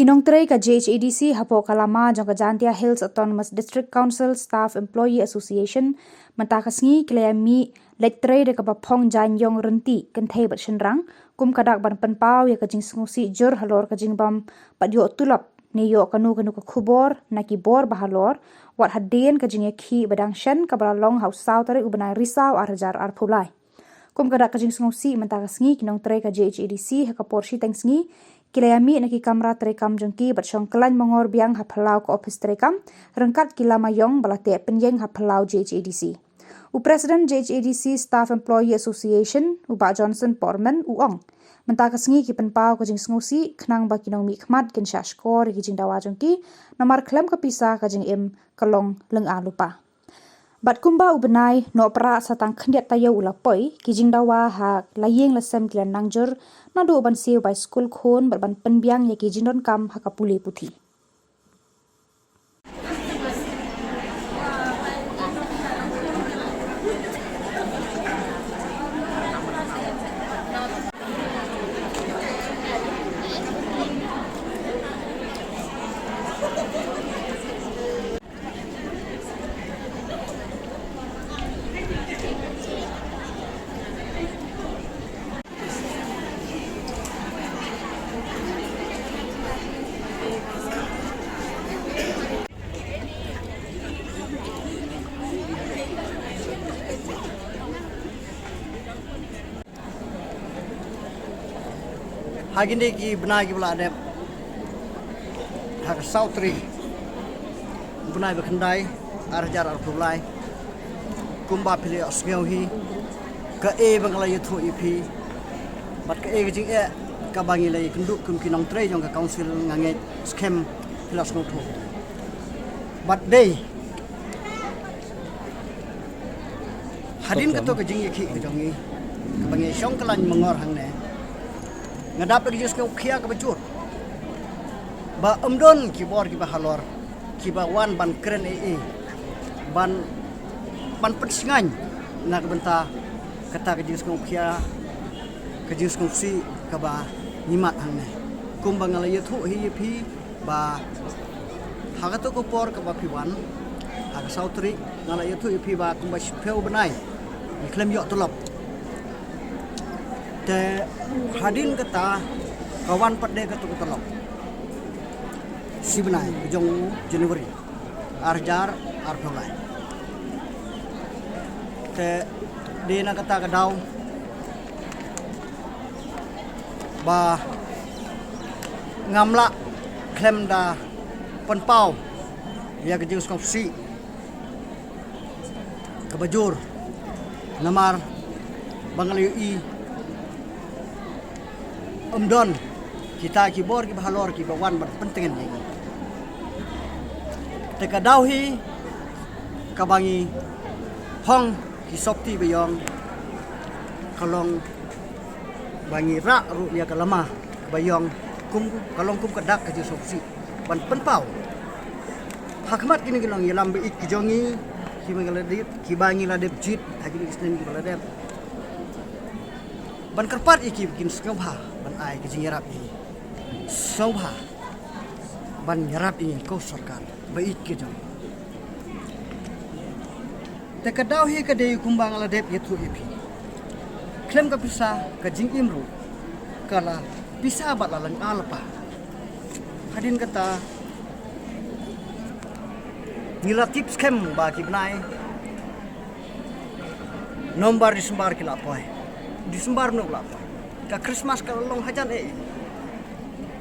Kinong Tray ka JHADC hapo kalama jong ka Jantia Hills Autonomous District Council Staff Employee Association mentakasngi klayami lektray de kapapong jan yong renti kentay bat shenrang kum kadak ban penpau ya kajing sengusi jur halor kajing bam padyo tulap ni yo kanu ka kubor na kibor bahalor wat hadien kajing ya ki badang shen kabalalong haus sau tari ubenai risau arjar arpulai kum kadak kajing sengusi mentakasngi Kinong Tray ka JHADC hakaporsi tengsngi Kilayami naki kamera terekam jengki bersyong kelan mengor biang hapelau ke ofis terekam rengkat kila mayong balate penyeng hapelau JHADC. Presiden JHADC Staff Employee Association Ubak Johnson Porman uong mentakasngi ki penpau kajing sengusi kenang baki nong mikmat kin syashkor ki jing dawa jengki nomor klem kepisah kajing kelong leng lupa. Bat kumba ubenai no pra satang kendiat tayo ulapoi kijing dawa ha layeng lesem kilan nangjur nado ban siu by school khon ban penbiang ya kijing don kam hakapuli puthi. Haginde ki benai ki bela adep hak sautri benai bekendai arjar arpulai kumba pili osngeuhi ke bangla yuthu ipi bat ke jing ka bangi lai kenduk kum Kinong Tray jong ka council ngange scam pilas ngotho bat dei hadin ka to ke jing ki jongi ka bangi syong kelan mengor hangne ngadap lagi jenis kia ke bejur ba umdon kibor ki halor ki ba wan ban keren ban pensingan na benta kata ke jenis kia ke jenis si ka ba nyimat hangne kum bangala yuthu hi phi ba hagato ko por ka ba piwan aga sautri ngala yuthu phi ba kum ba shpeu benai klem yo tulap te hadin kata kawan pade ketuk telok si benai jong Januari arjar arpulai te dina kata kadau ba ngamla klem da penpau ya kejus kopsi kebajur namar bangali umdon kita kibor ki bahalor ki bawan berpentingan ini teka dauhi kabangi hong ki sokti bayong kalong bangi ra ru ya kalama bayong kalong kum kadak ka soksi ban penpau hakmat kini kinong yalam be ik jongi ki mangaladit ki bangi ladep jit hagi isnen ki baladep ban kerpat iki bikin skobha ban ai ke jingarap ini sobha ban nyarap ini ko sarkar baik ke jong te kadau hi ke dei kumbang ala dep yethu ipi klem ka bisa ka jing imru kala bisa bat lalang alpa hadin kata nila tips kem ba ki benai nomor disembar ki lapoi disembar no lapa ka Christmas ka long hajan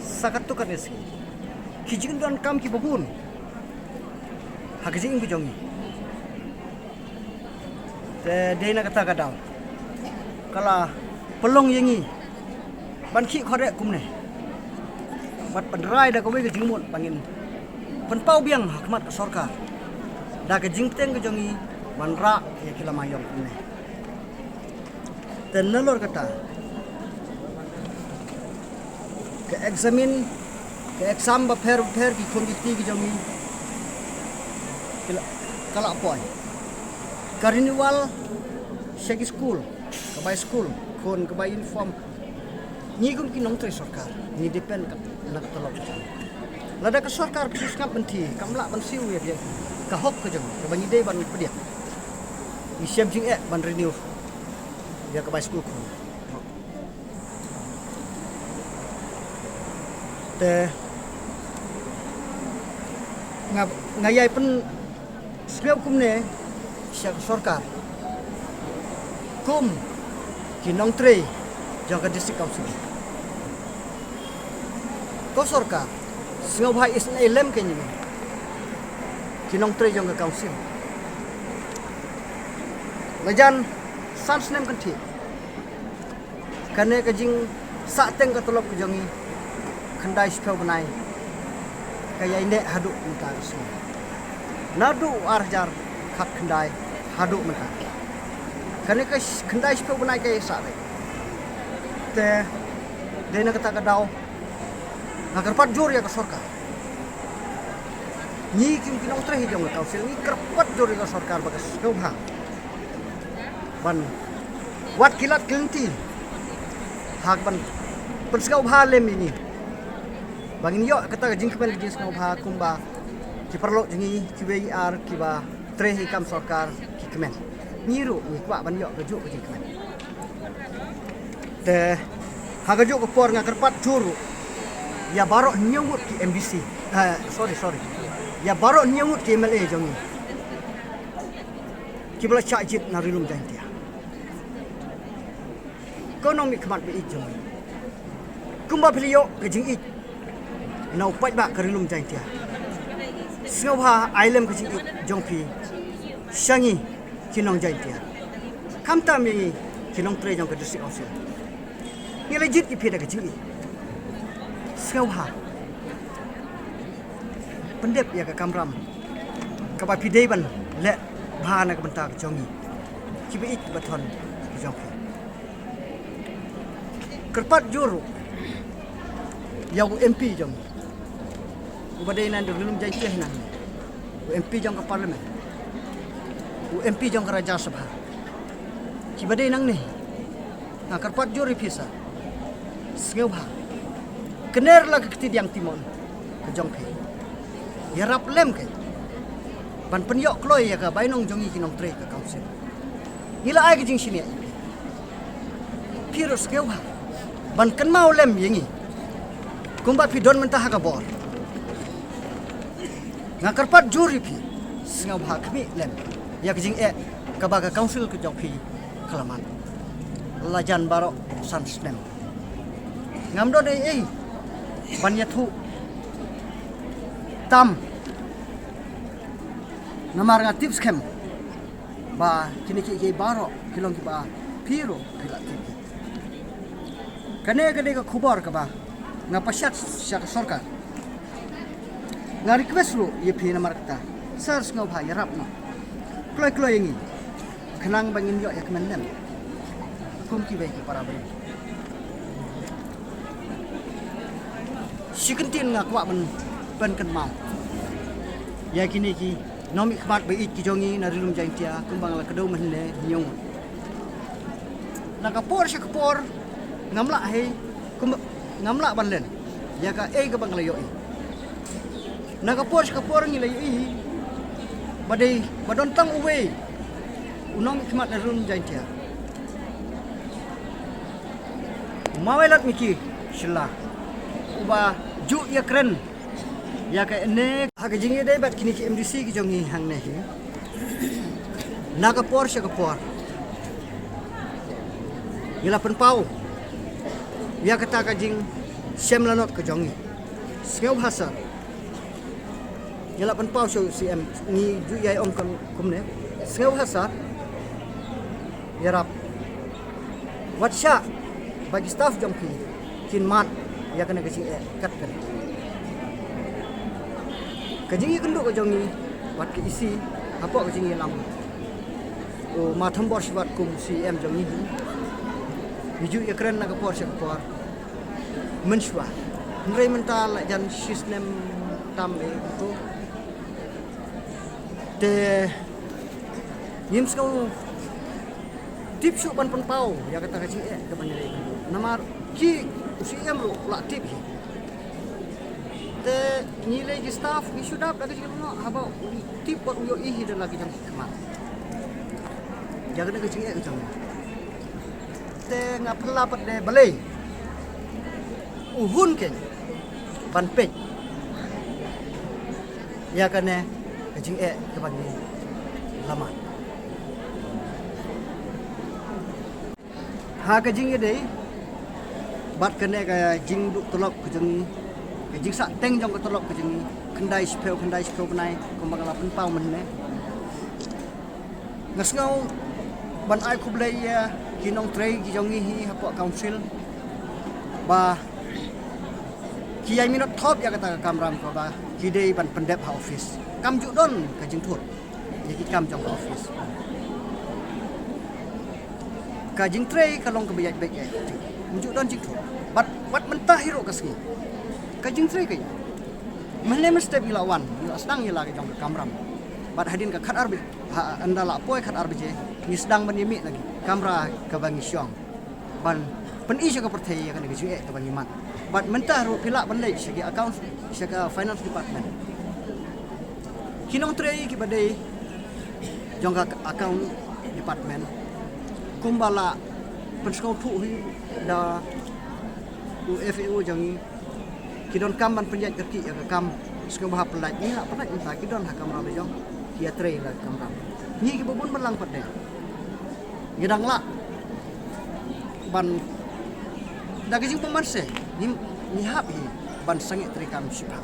sakat tu kan esi kijing don kam ki babun hakjing bi jongi te deina kata kadang kala pelong yengi ban ki khore kumne bat penrai da ko we jing mut pangin penpau biang hakmat sarkar da ka jing teng jongi manra ya kila mayong kumne tenelor kata ke exam ba pher ki komiti ki jami kala poi karniwal shegi school kabay school kon kabay uniform ni kum Kinong Tray sarkar ni depend ka nak tolok Lada ke sarkar khusus ngap benti, kamla ban siu ya dia. Ka hok ke jeng, ke bangi dei ban pedia. Isiam jing ban renew. Dia ke bai school ku. Te ngayai pen sebab kum ne siap sarkar. Kum kinong tre jaga district council. Ko sarkar singau bhai is elem ke ni. Kinong tre jaga council. Lajan sans nem kan thi. Kane ka jing sa teng ka tolop ke jangi khandai spel banai. Kaya ini haduk mentah semua. Nadu arjar khap khandai haduk mentah. Karena ke khandai sepuluh benai kaya sare. Te dena kata kadau. Agar pat jor ya ke sarkar. Ni kim kinong trehi jong council ni kerpat jor ya ke sarkar bagas kau bang. Ban wat kilat kelenti. Hak ban perskau bhalem ini. Bangin yo kata jing kemen jing ngau bha kumba ki perlo jingi ki WIR ki ba trehi kam sarkar ki kemen niru ni kwa ban yo ke juk jing kemen te ha ke juk ke por nga kerpat juru ya barok nyungut ki MDC sorry ya barok nyungut ki MLA jongi ki bela cha jit na rilum jang dia konomi kemat be jongi kumba pilio ke jing i nau pai ba karilum jang tia singau ha ailem ke jongpi shangi kinong jang tia kamta mi kinong tre jong ke district council ni legit ki pheda ke jingi singau ha pendep ya ke kamram ka ba pidei ban le bha na ke benta ke jongi ki be ik bathon ke jongpi kerpat juru ya MP jong ubadai nan rilum jai teh nan MP jong ke parlimen MP jong ke raja sabha ki badai nang ni na karpat jori pisa sngeu bha kener la ke tidiang timon ke jong phe ya rap lem ke ban penyok kloi ya ka bainong jongi kinong tre ke council ila ai ke jing sini piro sngeu bha ban kan mau lem yengi kumba pidon mentah ka bor ngakarpat juri pi singau bha khmi lem ya kijing ka baga council ke jok pi kalaman lajan baro san snem ngamdo dei banya thu tam namar nga tips kem ba kini ki baro kilong ki ba piro pila ti kane ka khubor ka ba ngapasyat syak sarkar nga request lu ye phi namar ta sars ngau bha yarap no kloi ngi khnang bangin yo yak men nem kum ki bai para bari sikentin nga kwa ban kan mau ya kini ki nomi khmat bai ki jongi na rilum jang tia kumbang la kedau men le nyong na ka por syak por ngamla he ngamla ban len ya ka ka bang la yo nakapor ngi lay badai badon tang uwe unong khmat na rum jain tia mawelat miki shilla uba ju ya kren ya ka ne ha ke jingi dai bat kini ki MDC ki jongi hang ne hi nakapor ila pen pau ya kata ka jing semlanot ke jongi sngeu bahasa yala pen pau so CM ni ju yai om kum ne sngeu bahasa yarap watsha bagi staff jongki kin mat ya kana kecing kat kan kajing kendu ka jongi wat ke isi apa kajing lam o matham bor sibat kum CM jongi biju ya keren na ka por se por menshwa ndrei mental jan system tam itu te yimsko tip su ban pen pau ya kata kecing ke banyak namar ki CM ro la tip te nilai di staff ni sudah lagi jing no haba tip pot uyo ihi dan lagi jang kemat jaga lagi jing e jang te ngapela pat de balai uhun ken ban pej ya kane jing e ke ban ni lama ha ke jing e dei bat kane ka jing duk tolok ke jing ke jing sa teng jong ke tolok ke jing kendai speu benai ko magala pen pau men ne ngasngau ban ai ku blai ya kinong trei ki jong hi hapo council ba ki ai minot top ya kata kamram ko ba ki dei ban pendep ha office kam ju don ke jing thut ye ki kam jong office ka jing trei kalong ke bayat baik ya ju don jing thut bat mentah hiro kasni ka jing trei ke mele mesti bilawan bila sedang ya lagi jong ke kamram bat hadin ka khat arbi anda la poi khat arbi je ni sedang menimi lagi kamera ke bangi syong ban pen i ka pertai ya kan ke jue ke bangi mat bat mentah ru pila ban lei segi account segi finance department kinong trei ki badai jong ka account department kumbala penskau thu hi da UFAO jong kidon kam ban penjat kerki ya kam skau bahap pelaj ni la pelaj entah kidon ha kamera be jong kia trei la kamera ni ki bobon melang pat de gedang la ban da ke jing peman se ni hap hi ban sange trei kam sipha